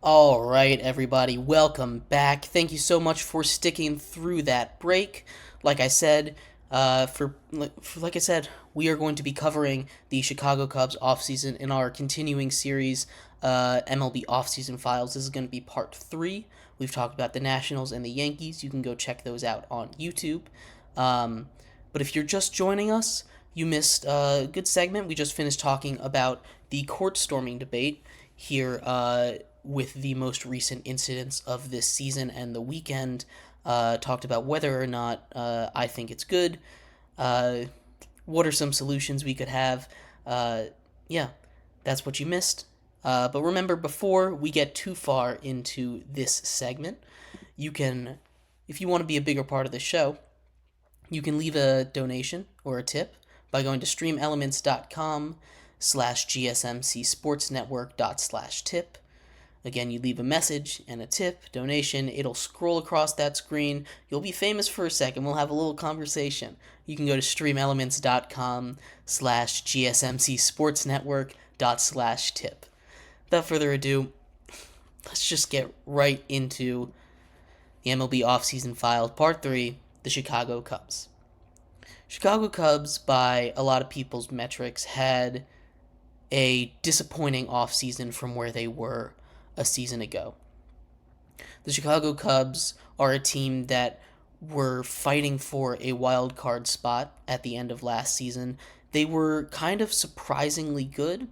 All right, everybody, welcome back. Thank you so much for sticking through that break. Like I said, like I said, we are going to be covering the Chicago Cubs offseason in our continuing series, MLB offseason files. This is going to be part 3. We've talked about the Nationals and the Yankees. You can go check those out on YouTube. But if you're just joining us, you missed a good segment. We just finished talking about the court storming debate here with the most recent incidents of this season and the weekend. Talked about whether or not I think it's good. Uh, what are some solutions we could have? Yeah, that's what you missed. But remember, before we get too far into this segment, you can, if you want to be a bigger part of the show, you can leave a donation or a tip by going to streamelements.com/GSMCSportsNetwork./tip. Again, you leave a message and a tip, donation. It'll scroll across that screen. You'll be famous for a second. We'll have a little conversation. You can go to streamelements.com/GSMCSportsNetwork./tip. Without further ado, let's just get right into the MLB offseason files, Part 3, the Chicago Cubs. Chicago Cubs, by a lot of people's metrics, had a disappointing offseason from where they were a season ago. The Chicago Cubs are a team that were fighting for a wild card spot at the end of last season. They were kind of surprisingly good.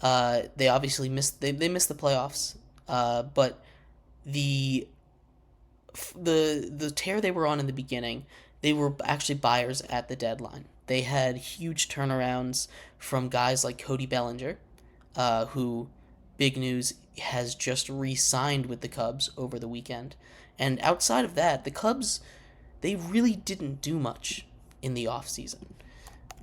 They obviously missed the playoffs, but the the tear they were on in the beginning, they were actually buyers at the deadline. They had huge turnarounds from guys like Cody Bellinger, who, big news, has just re-signed with the Cubs over the weekend. And outside of that, the Cubs, they really didn't do much in the offseason.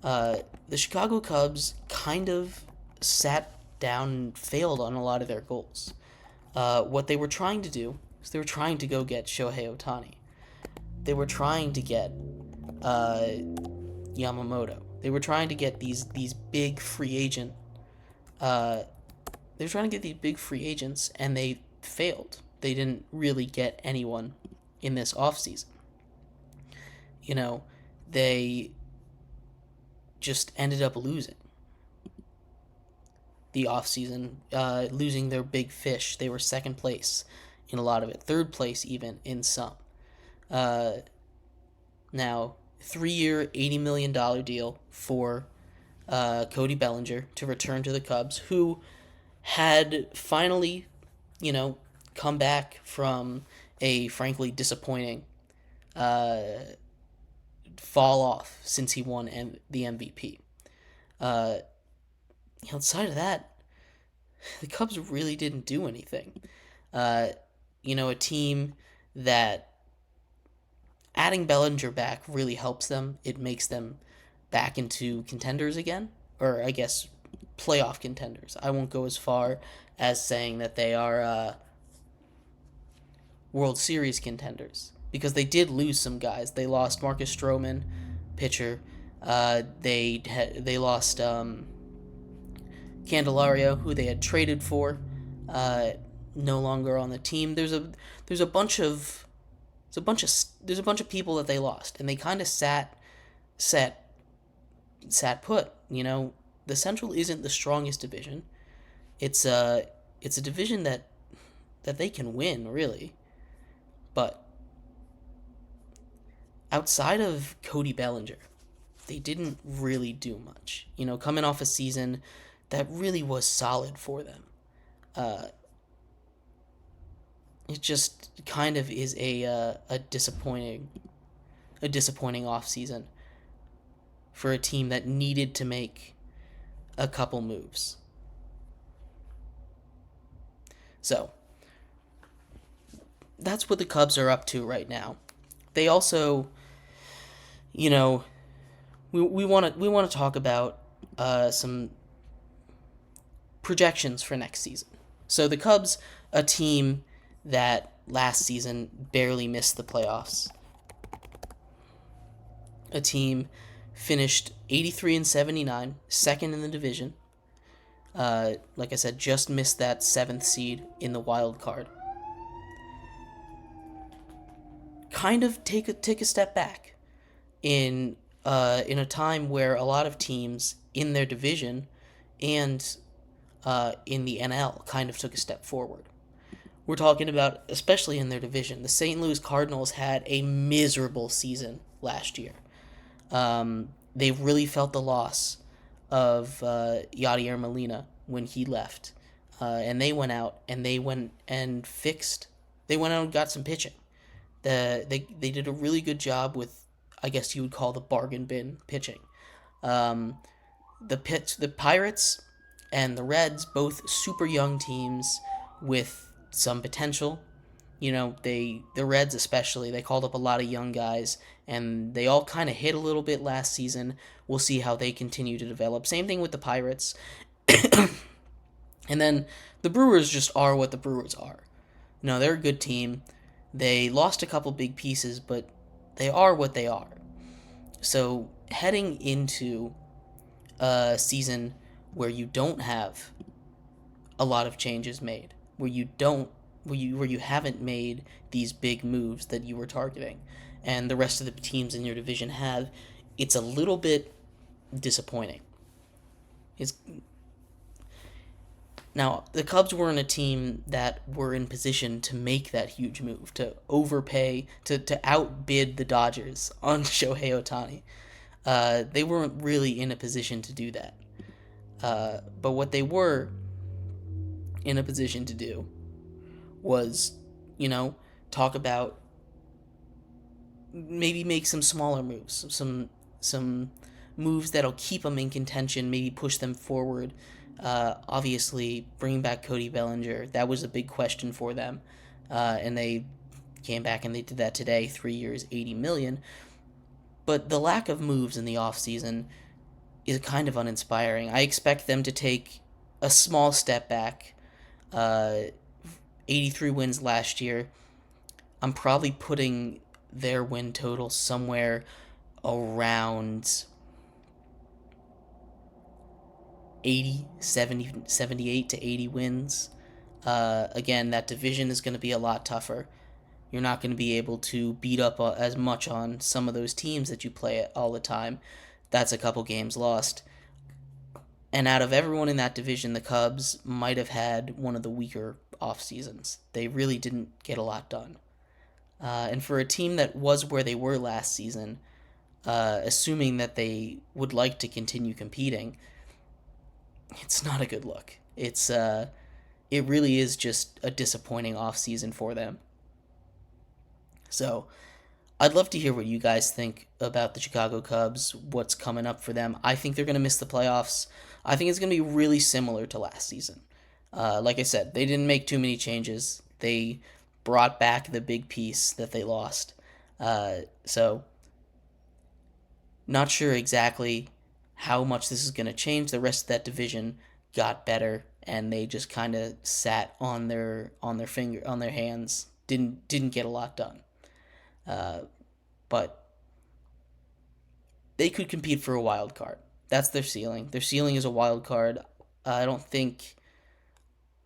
The Chicago Cubs kind of sat down and failed on a lot of their goals. What they were trying to do is they were trying to go get Shohei Ohtani. They were trying to get Yamamoto. They were trying to get these big free agent. They were trying to get these big free agents, and they failed. They didn't really get anyone in this offseason. They just ended up losing the offseason, losing their big fish. They were second place in a lot of it, third place even in some. Now, 3-year, $80 million deal for Cody Bellinger to return to the Cubs, who had finally, come back from a frankly disappointing fall off since he won the MVP. Outside of that, the Cubs really didn't do anything. A team that adding Bellinger back really helps them. It makes them back into contenders again, or I guess playoff contenders. I won't go as far as saying that they are World Series contenders, because they did lose some guys. They lost Marcus Stroman, pitcher. They lost Candelario, who they had traded for, no longer on the team. There's a bunch of people that they lost, and they kind of sat put. The Central isn't the strongest division. It's a division that they can win, really. But outside of Cody Bellinger, they didn't really do much. Coming off a season that really was solid for them. It just kind of is a disappointing offseason for a team that needed to make a couple moves. So, that's what the Cubs are up to right now. They also, we want to talk about some projections for next season. So the Cubs, a team that last season barely missed the playoffs, a team finished 83-79, second in the division. Like I said, just missed that 7th seed in the wild card. Kind of take a step back in a time where a lot of teams in their division and in the NL kind of took a step forward. We're talking about, especially in their division, the St. Louis Cardinals had a miserable season last year. They really felt the loss of Yadier Molina when he left. And they went out and they went and got some pitching. They did a really good job with, I guess you would call, the bargain bin pitching. The Pirates and the Reds, both super young teams with some potential. The Reds especially, they called up a lot of young guys, and they all kind of hit a little bit last season. We'll see how they continue to develop. Same thing with the Pirates. And then the Brewers just are what the Brewers are. They're a good team. They lost a couple big pieces, but they are what they are. So heading into a season where you don't have a lot of changes made, where you haven't made these big moves that you were targeting, and the rest of the teams in your division have, it's a little bit disappointing. Now, the Cubs weren't a team that were in position to make that huge move, to overpay, to outbid the Dodgers on Shohei Ohtani. They weren't really in a position to do that. But what they were in a position to do was, talk about maybe make some smaller moves, some moves that'll keep them in contention, maybe push them forward. Obviously, bringing back Cody Bellinger, that was a big question for them. And they came back and they did that today, 3 years, $80 million. But the lack of moves in the offseason is kind of uninspiring. I expect them to take a small step back. 83 wins last year. I'm probably putting their win total somewhere around 80, 70, 78 to 80 wins. Again, that division is going to be a lot tougher. You're not going to be able to beat up as much on some of those teams that you play all the time. That's a couple games lost. And out of everyone in that division, the Cubs might have had one of the weaker off seasons. They really didn't get a lot done. And for a team that was where they were last season, assuming that they would like to continue competing, it's not a good look. It really is just a disappointing off season for them. So, I'd love to hear what you guys think about the Chicago Cubs, what's coming up for them. I think they're going to miss the playoffs. I think it's going to be really similar to last season. Like I said, they didn't make too many changes. They brought back the big piece that they lost. So, not sure exactly how much this is going to change. The rest of that division got better, and they just kind of sat on their hands. Didn't get a lot done. But they could compete for a wild card. That's their ceiling. Their ceiling is a wild card. I don't think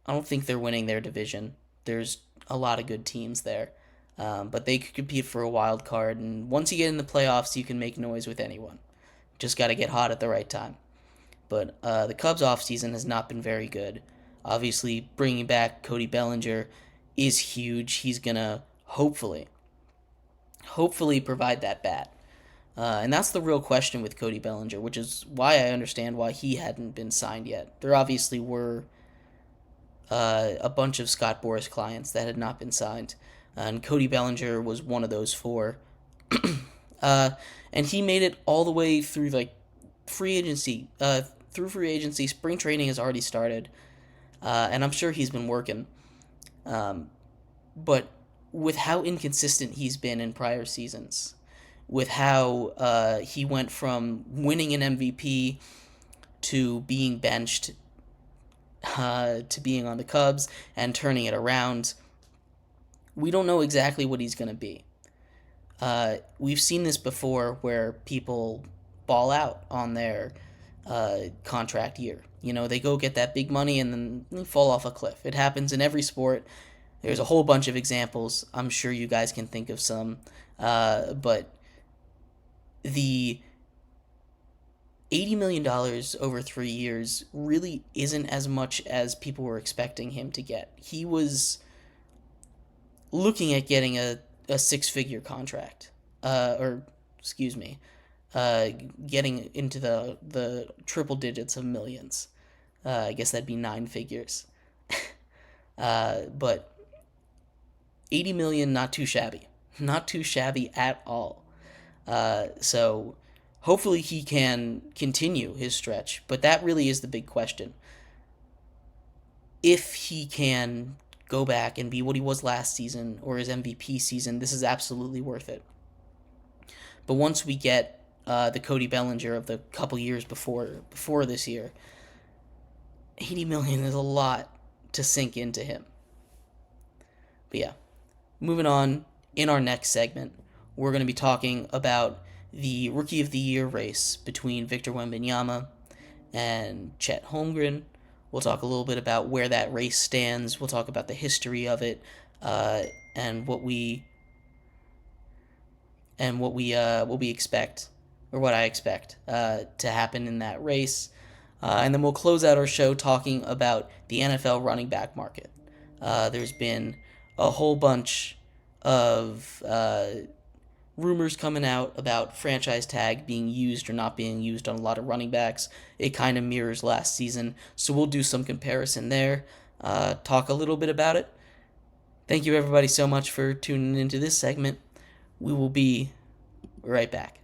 they're winning their division. There's a lot of good teams there. But they could compete for a wild card, and once you get in the playoffs, you can make noise with anyone. Just got to get hot at the right time. But the Cubs' offseason has not been very good. Obviously, bringing back Cody Bellinger is huge. He's going to hopefully provide that bat. And that's the real question with Cody Bellinger, which is why I understand why he hadn't been signed yet. There obviously were a bunch of Scott Boras clients that had not been signed, and Cody Bellinger was one of those four. And he made it all the way through free agency. Through free agency, spring training has already started, and I'm sure he's been working. But with how inconsistent he's been in prior seasons, with how he went from winning an MVP to being benched to being on the Cubs and turning it around, we don't know exactly what he's going to be. We've seen this before where people ball out on their contract year. They go get that big money and then they fall off a cliff. It happens in every sport. There's a whole bunch of examples. I'm sure you guys can think of some. But the $80 million over 3 years really isn't as much as people were expecting him to get. He was looking at getting a six-figure contract. Or, excuse me, getting into the triple digits of millions. I guess that'd be nine figures. But 80 million, not too shabby. Not too shabby at all. So hopefully he can continue his stretch, but that really is the big question. If he can go back and be what he was last season or his MVP season, this is absolutely worth it. But once we get the Cody Bellinger of the couple years before this year, 80 million is a lot to sink into him. But yeah, moving on, in our next segment, we're going to be talking about the Rookie of the Year race between Victor Wembanyama and Chet Holmgren. We'll talk a little bit about where that race stands. We'll talk about the history of it, and what we expect, or what I expect to happen in that race. And then we'll close out our show talking about the NFL running back market. There's been a whole bunch of rumors coming out about franchise tag being used or not being used on a lot of running backs. It kind of mirrors last season, so we'll do some comparison there, talk a little bit about it. Thank you everybody so much for tuning into this segment. We will be right back.